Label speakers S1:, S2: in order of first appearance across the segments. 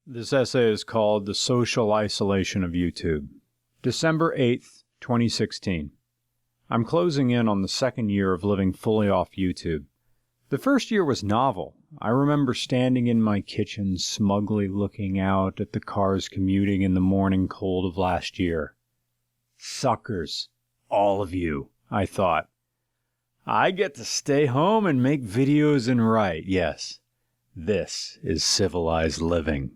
S1: This essay is called The Social Isolation of YouTube. December 8th, 2016. I'm closing in on the second year of living fully off YouTube. The first year was novel. I remember standing in my kitchen, smugly looking out at the cars commuting in the morning cold of last year. Suckers, all of you, I thought. I get to stay home and make videos and write, yes. This is civilized living.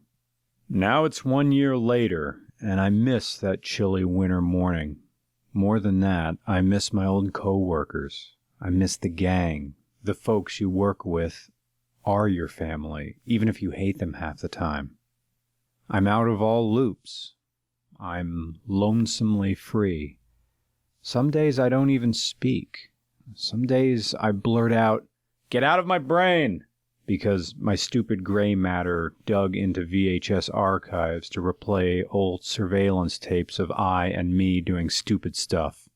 S1: Now it's 1 year later, and I miss that chilly winter morning. More than that, I miss my old co-workers. I miss the gang. The folks you work with are your family, even if you hate them half the time. I'm out of all loops. I'm lonesomely free. Some days I don't even speak. Some days I blurt out, "Get out of my brain!" because my stupid gray matter dug into VHS archives to replay old surveillance tapes of I and me doing stupid stuff.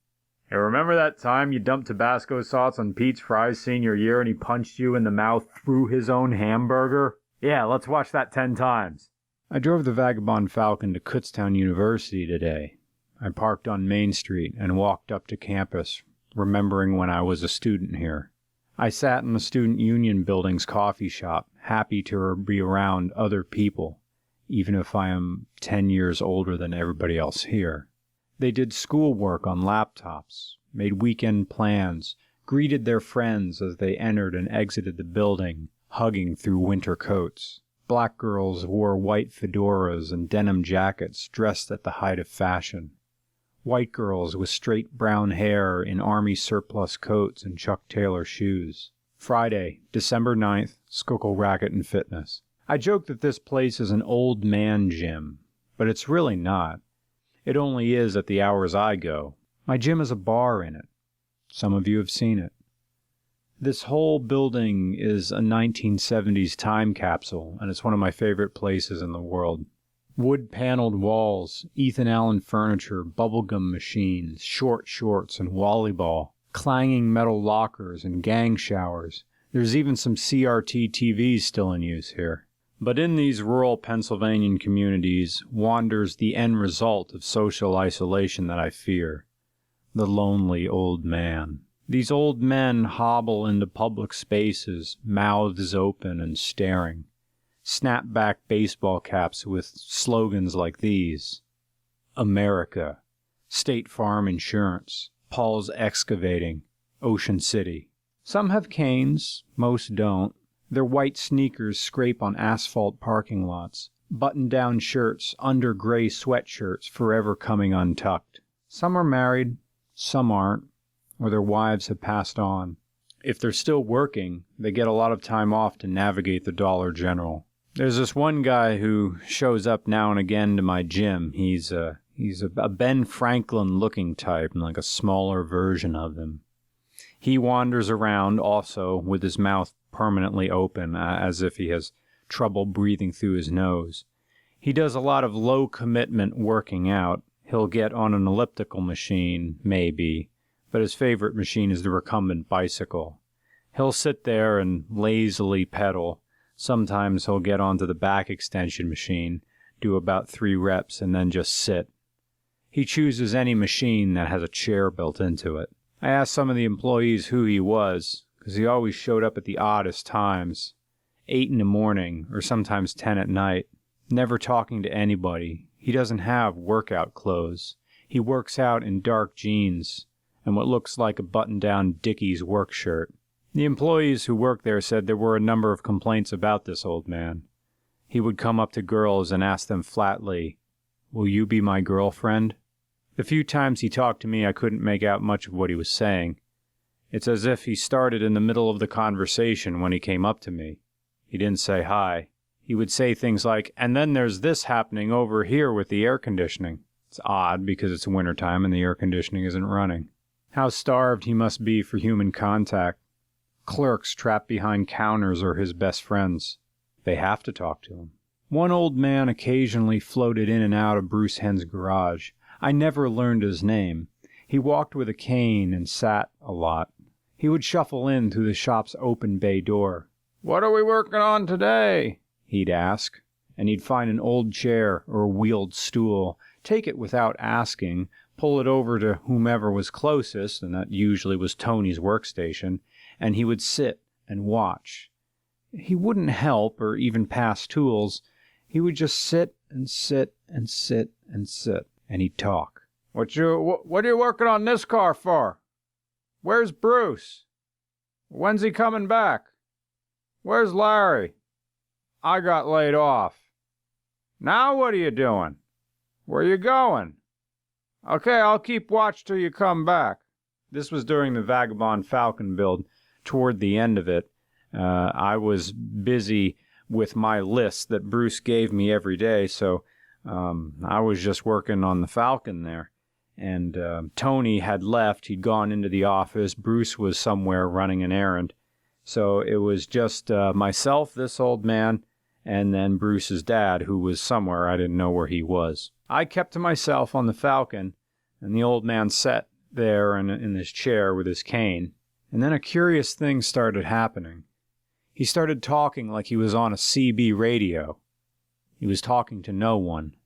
S1: Hey, remember that time you dumped Tabasco sauce on Pete's fries senior year and he punched you in the mouth through his own hamburger? Yeah, let's watch that 10 times. I drove the Vagabond Falcon to Kutztown University today. I parked on Main Street and walked up to campus, remembering when I was a student here. I sat in the Student Union Building's coffee shop, happy to be around other people, even if I am 10 years older than everybody else here. They did schoolwork on laptops, made weekend plans, greeted their friends as they entered and exited the building, hugging through winter coats. Black girls wore white fedoras and denim jackets dressed at the height of fashion. White girls with straight brown hair in army surplus coats and Chuck Taylor shoes. Friday, December 9th, Schuylkill Racket and Fitness. I joke that this place is an old man gym, but it's really not. It only is at the hours I go. My gym has a bar in it. Some of you have seen it. This whole building is a 1970s time capsule, and it's one of my favorite places in the world. Wood-paneled walls, Ethan Allen furniture, bubblegum machines, short shorts and volleyball, clanging metal lockers and gang showers. There's even some CRT TVs still in use here. But in these rural Pennsylvanian communities wanders the end result of social isolation that I fear. The lonely old man. These old men hobble into public spaces, mouths open and staring. Snapback baseball caps with slogans like these: America, State Farm Insurance, Paul's Excavating, Ocean City. Some have canes, most don't. Their white sneakers scrape on asphalt parking lots, button-down shirts under gray sweatshirts forever coming untucked. Some are married, some aren't, or their wives have passed on. If they're still working, they get a lot of time off to navigate the Dollar General. There's this one guy who shows up now and again to my gym. He's a Ben Franklin-looking type, and like a smaller version of him. He wanders around also with his mouth permanently open, as if he has trouble breathing through his nose. He does a lot of low-commitment working out. He'll get on an elliptical machine, maybe, but his favorite machine is the recumbent bicycle. He'll sit there and lazily pedal. Sometimes he'll get onto the back extension machine, do about 3 reps, and then just sit. He chooses any machine that has a chair built into it. I asked some of the employees who he was, because he always showed up at the oddest times. 8 in the morning, or sometimes 10 at night. Never talking to anybody. He doesn't have workout clothes. He works out in dark jeans and what looks like a button-down Dickies work shirt. The employees who worked there said there were a number of complaints about this old man. He would come up to girls and ask them flatly, "Will you be my girlfriend?" The few times he talked to me, I couldn't make out much of what he was saying. It's as if he started in the middle of the conversation when he came up to me. He didn't say hi. He would say things like, "And then there's this happening over here with the air conditioning." It's odd because it's wintertime and the air conditioning isn't running. How starved he must be for human contact. Clerks trapped behind counters are his best friends. They have to talk to him. One old man occasionally floated in and out of Bruce Henn's garage. I never learned his name. He walked with a cane and sat a lot. He would shuffle in through the shop's open bay door. "What are we working on today?" he'd ask. and he'd find an old chair or a wheeled stool, take it without asking, pull it over to whomever was closest, and that usually was Tony's workstation, and he would sit and watch. He wouldn't help or even pass tools. He would just sit and sit and sit and sit, and he'd talk. What are you working on this car for? Where's Bruce? When's he coming back? Where's Larry? I got laid off. Now what are you doing? Where you going? Okay, I'll keep watch till you come back. This was during the Vagabond Falcon build. Toward the end of it, I was busy with my list that Bruce gave me every day, so I was just working on the Falcon there. And Tony had left. He'd gone into the office. Bruce was somewhere running an errand. So it was just myself, this old man, and then Bruce's dad, who was somewhere. I didn't know where he was. I kept to myself on the Falcon, and the old man sat there in his chair with his cane. And then a curious thing started happening. He started talking like he was on a CB radio. He was talking to no one.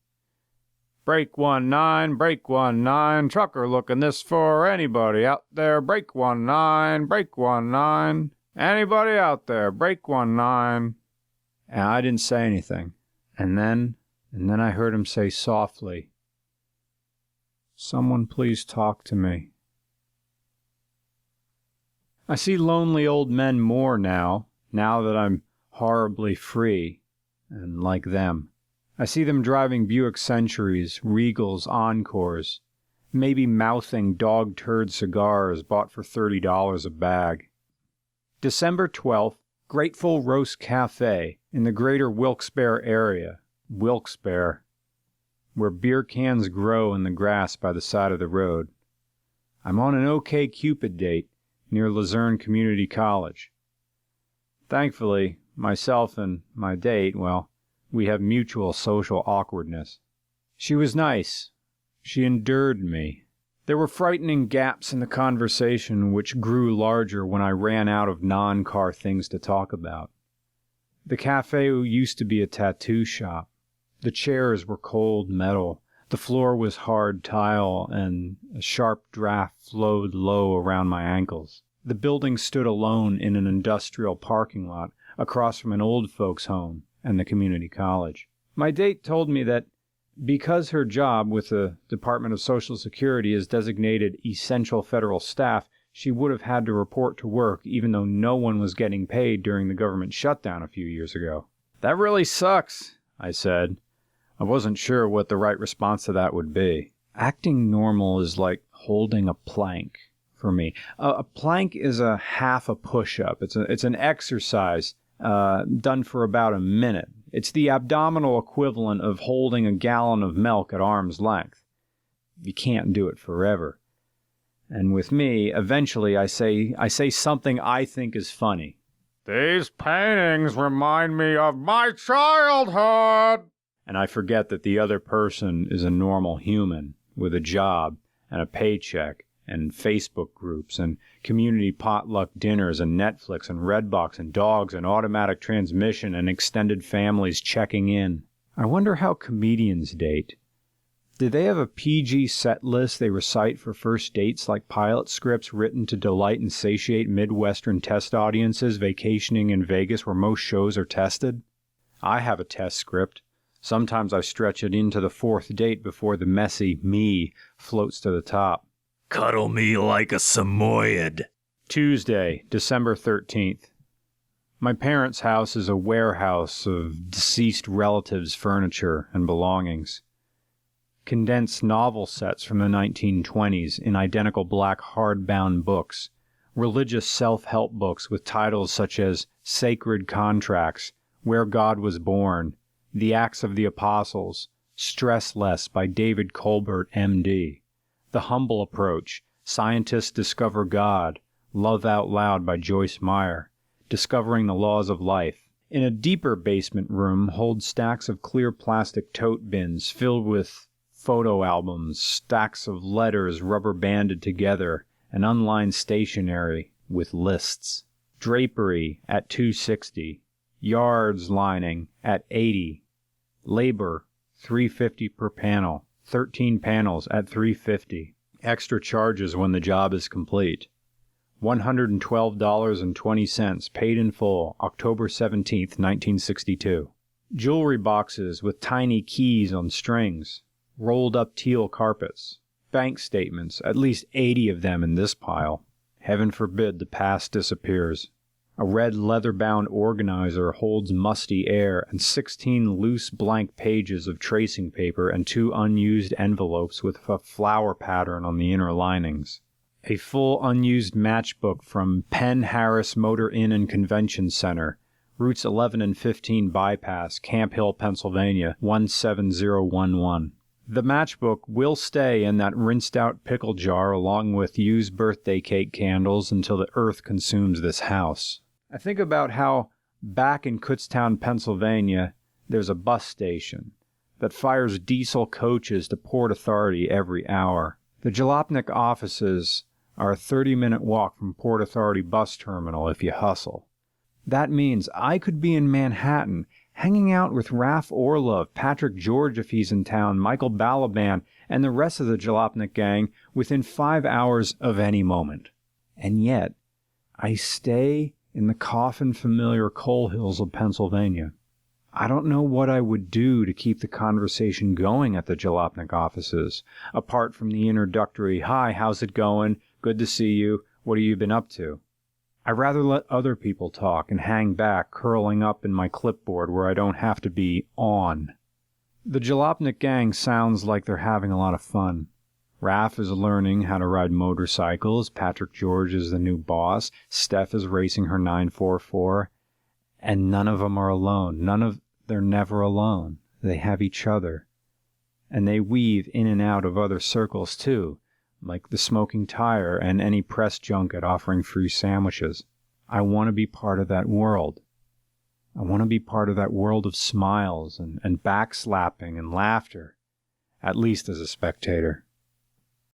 S1: Break 19, trucker looking this for anybody out there. Break 19, anybody out there, break 19. And I didn't say anything. And then I heard him say softly, "Someone please talk to me." I see lonely old men more now that I'm horribly free, and like them. I see them driving Buick Centuries, Regals, Encores, maybe mouthing dog turd cigars bought for $30 a bag. December 12th, Grateful Roast Cafe in the greater Wilkes-Barre area. Wilkes-Barre, where beer cans grow in the grass by the side of the road. I'm on an OkCupid date near Luzerne Community College. Thankfully, myself and my date, well, we have mutual social awkwardness. She was nice. She endured me. There were frightening gaps in the conversation which grew larger when I ran out of non-car things to talk about. The cafe used to be a tattoo shop. The chairs were cold metal. The floor was hard tile, and a sharp draft flowed low around my ankles. The building stood alone in an industrial parking lot across from an old folks' home and the community college. My date told me that because her job with the Department of Social Security is designated essential federal staff, she would have had to report to work even though no one was getting paid during the government shutdown a few years ago. That really sucks, I said. I wasn't sure what the right response to that would be. Acting normal is like holding a plank for me. A plank is a half a push-up. It's an exercise done for about a minute. It's the abdominal equivalent of holding a gallon of milk at arm's length. You can't do it forever. And with me, eventually I say something I think is funny. These paintings remind me of my childhood. And I forget that the other person is a normal human with a job and a paycheck and Facebook groups and community potluck dinners and Netflix and Redbox and dogs and automatic transmission and extended families checking in. I wonder how comedians date. Do they have a PG set list they recite for first dates like pilot scripts written to delight and satiate Midwestern test audiences vacationing in Vegas where most shows are tested? I have a test script. Sometimes I stretch it into the fourth date before the messy me floats to the top.
S2: Cuddle me like a Samoyed.
S1: Tuesday, December 13th. My parents' house is a warehouse of deceased relatives' furniture and belongings. Condensed novel sets from the 1920s in identical black hardbound books, religious self-help books with titles such as Sacred Contracts, Where God Was Born, The Acts of the Apostles, Stress Less by David Colbert, M.D., The Humble Approach, Scientists Discover God, Love Out Loud by Joyce Meyer, Discovering the Laws of Life. In a deeper basement room hold stacks of clear plastic tote bins filled with photo albums, stacks of letters rubber banded together, and unlined stationery with lists. Drapery at $2.60, yards lining at $80, Labor, $3.50 per panel, 13 panels at $3.50. Extra charges when the job is complete. $112.20 paid in full, October 17, 1962. Jewelry boxes with tiny keys on strings. Rolled up teal carpets. Bank statements, at least 80 of them in this pile. Heaven forbid the past disappears. A red leather-bound organizer holds musty air and 16 loose blank pages of tracing paper and 2 unused envelopes with a flower pattern on the inner linings. A full unused matchbook from Penn Harris Motor Inn and Convention Center, routes 11 and 15 bypass, Camp Hill, Pennsylvania, 17011. The matchbook will stay in that rinsed-out pickle jar along with used birthday cake candles until the earth consumes this house. I think about how back in Kutztown, Pennsylvania, there's a bus station that fires diesel coaches to Port Authority every hour. The Jalopnik offices are a 30-minute walk from Port Authority bus terminal if you hustle. That means I could be in Manhattan hanging out with Raph Orlov, Patrick George if he's in town, Michael Balaban, and the rest of the Jalopnik gang within 5 hours of any moment. And yet, I stay in the coffin-familiar coal hills of Pennsylvania. I don't know what I would do to keep the conversation going at the Jalopnik offices, apart from the introductory, "Hi, how's it going? Good to see you. What have you been up to?" I'd rather let other people talk and hang back, curling up in my clipboard where I don't have to be on. The Jalopnik gang sounds like they're having a lot of fun. Raph is learning how to ride motorcycles, Patrick George is the new boss, Steph is racing her 944, and none of them are alone. They're never alone. They have each other. And they weave in and out of other circles too, like the Smoking Tire and any press junket offering free sandwiches. I want to be part of that world. I want to be part of that world of smiles and backslapping and laughter, at least as a spectator.